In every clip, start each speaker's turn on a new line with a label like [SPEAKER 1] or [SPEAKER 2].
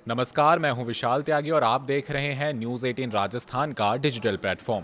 [SPEAKER 1] नमस्कार, मैं हूं विशाल त्यागी और आप देख रहे हैं न्यूज़ 18 राजस्थान का डिजिटल प्लेटफॉर्म।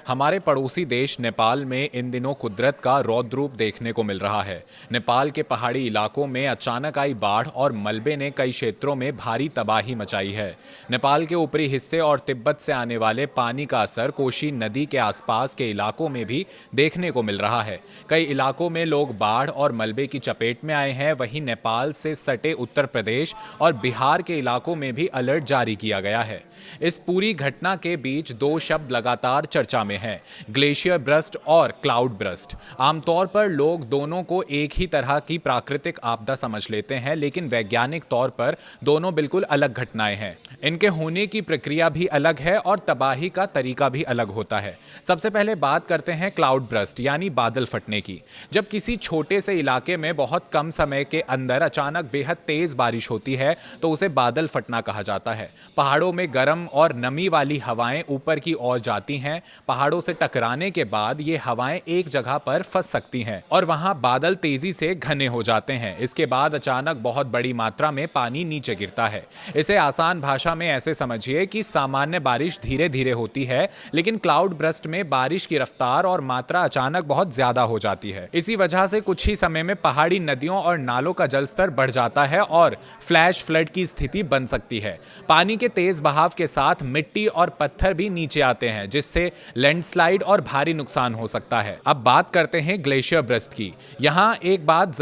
[SPEAKER 1] हमारे पड़ोसी देश नेपाल में इन दिनों कुदरत का रौद्र रूप देखने को मिल रहा है। नेपाल के पहाड़ी इलाकों में अचानक आई बाढ़ और मलबे ने कई क्षेत्रों में भारी तबाही मचाई है। नेपाल के ऊपरी हिस्से और तिब्बत से आने वाले पानी का असर कोशी नदी के आसपास के इलाकों में भी देखने को मिल रहा है। कई इलाकों में लोग बाढ़ और मलबे की चपेट में आए हैं। वहीं नेपाल से सटे उत्तर प्रदेश और बिहार के इलाकों में भी अलर्ट जारी किया गया है। इस पूरी घटना के बीच दो शब्द लगातार चर्चा में हैं, ग्लेशियर बर्स्ट और क्लाउड बर्स्ट। आमतौर पर लोग दोनों को एक ही तरह की प्राकृतिक आपदा समझ लेते हैं, लेकिन वैज्ञानिक तौर पर दोनों बिल्कुल अलग घटनाएं हैं। इनके होने की प्रक्रिया भी अलग है और तबाही का तरीका भी अलग होता है। सबसे पहले बात करते हैं क्लाउड बर्स्ट यानी बादल फटने की। जब किसी छोटे से इलाके में बहुत कम समय के अंदर अचानक बेहद तेज बारिश होती है तो उसे बादल फटना कहा जाता है। पहाड़ों में गर्म और नमी वाली हवाएं ऊपर की ओर जाती हैं। पहाड़ों से टकराने के बाद ये हवाएं एक जगह पर फंस सकती हैं और वहां बादल तेजी से घने हो जाते हैं। इसके बाद अचानक बहुत बड़ी मात्रा में पानी नीचे गिरता है। इसे आसान भाषा में ऐसे समझिए कि सामान्य बारिश धीरे धीरे होती है, लेकिन क्लाउड बर्स्ट में बारिश की रफ्तार और मात्रा अचानक बहुत ज्यादा हो जाती है। इसी वजह से कुछ ही समय में पहाड़ी नदियों और नालों का जलस्तर बढ़ जाता है और फ्लैश फ्लड की स्थिति बन सकती है। पानी के तेज बहाव के साथ मिट्टी और पत्थर भी नीचे आते हैं, जिससे लैंडस्लाइड और भारी नुकसान हो सकता है। अब बात करते हैं ग्लेशियर बर्स्ट की। यहाँ एक बात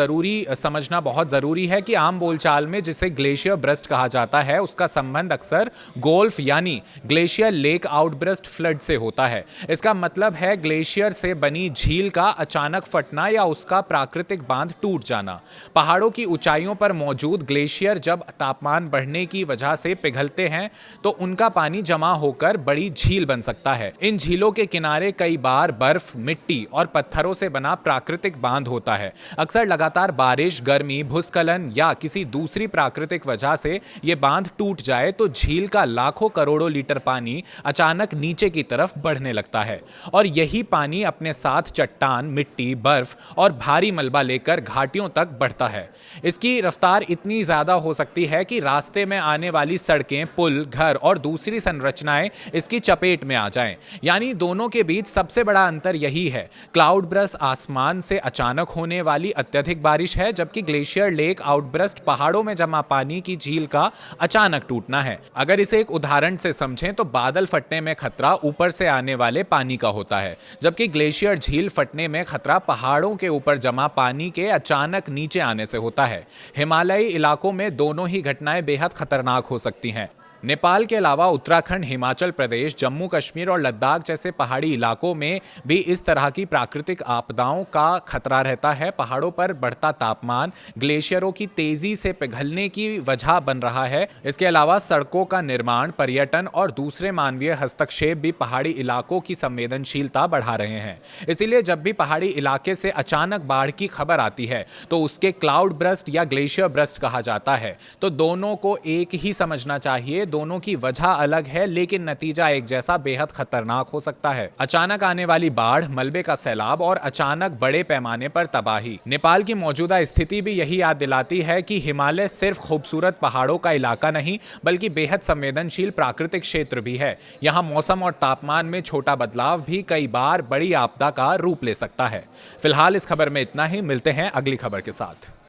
[SPEAKER 1] समझना बहुत जरूरी है कि आम बोलचाल में जिसे ग्लेशियर बर्स्ट कहा जाता है उसका संबंध अक्सर गोल्फ यानी ग्लेशियर लेक आउटबर्स्ट फ्लड से होता है। इसका मतलब है ग्लेशियर से बनी झील का अचानक फटना या उसका प्राकृतिक बांध टूट जाना। पहाड़ों की ऊंचाइयों पर मौजूद ग्लेशियर जब तापमान बढ़ने की वजह से पिघलते हैं तो उनका पानी जमा होकर बड़ी झील बन सकता है। इन झीलों के किनारे कई बार बर्फ, मिट्टी और पत्थरों से बना प्राकृतिक बांध होता है। अक्सर लगातार बारिश, गर्मी, भूस्खलन या किसी दूसरी प्राकृतिक वजह से ये बांध टूट जाए तो झील का लाखों करोड़ों लीटर पानी अचानक नीचे की तरफ बढ़ने लगता है और यही पानी अपने साथ चट्टान, मिट्टी, बर्फ और भारी मलबा लेकर घाटियों तक बढ़ता है। इसकी रफ्तार इतनी ज्यादा हो सकती है कि रास्ते में आने वाली सड़कें, पुल, घर और दूसरी संरचनाएं इसकी चपेट में आ जाएं। यानी दोनों के बीच सबसे बड़ा अंतर यही है। क्लाउड बर्स्ट आसमान से अचानक होने वाली अत्यधिक बारिश है, जबकि ग्लेशियर लेक आउटबर्स्ट पहाड़ों में जमा पानी की झील का अचानक टूटना है। अगर इसे एक उदाहरण से समझें तो बादल फटने में खतरा ऊपर से आने वाले पानी का होता है, जबकि ग्लेशियर झील फटने में खतरा पहाड़ों के ऊपर जमा पानी के अचानक नीचे आने से होता है। हिमालयी इलाकों में दोनों ही घटनाएं बेहद खतरनाक हो सकती हैं। नेपाल के अलावा उत्तराखंड, हिमाचल प्रदेश, जम्मू कश्मीर और लद्दाख जैसे पहाड़ी इलाकों में भी इस तरह की प्राकृतिक आपदाओं का खतरा रहता है। पहाड़ों पर बढ़ता तापमान ग्लेशियरों की तेजी से पिघलने की वजह बन रहा है। इसके अलावा सड़कों का निर्माण, पर्यटन और दूसरे मानवीय हस्तक्षेप भी पहाड़ी इलाकों की संवेदनशीलता बढ़ा रहे हैं। इसीलिए जब भी पहाड़ी इलाके से अचानक बाढ़ की खबर आती है तो उसके क्लाउड बर्स्ट या ग्लेशियर बर्स्ट कहा जाता है। तो दोनों को एक ही समझना चाहिए। दोनों की वजह अलग है, लेकिन नतीजा एक जैसा बेहद खतरनाक हो सकता है। अचानक आने वाली बाढ़, मलबे का सैलाब और अचानक बड़े पैमाने पर तबाही। नेपाल की मौजूदा स्थिति भी यही याद दिलाती है कि हिमालय सिर्फ खूबसूरत पहाड़ों का इलाका नहीं, बल्कि बेहद संवेदनशील प्राकृतिक क्षेत्र भी है। यहाँ मौसम और तापमान में छोटा बदलाव भी कई बार बड़ी आपदा का रूप ले सकता है। फिलहाल इस खबर में इतना ही। मिलते हैं अगली खबर के साथ।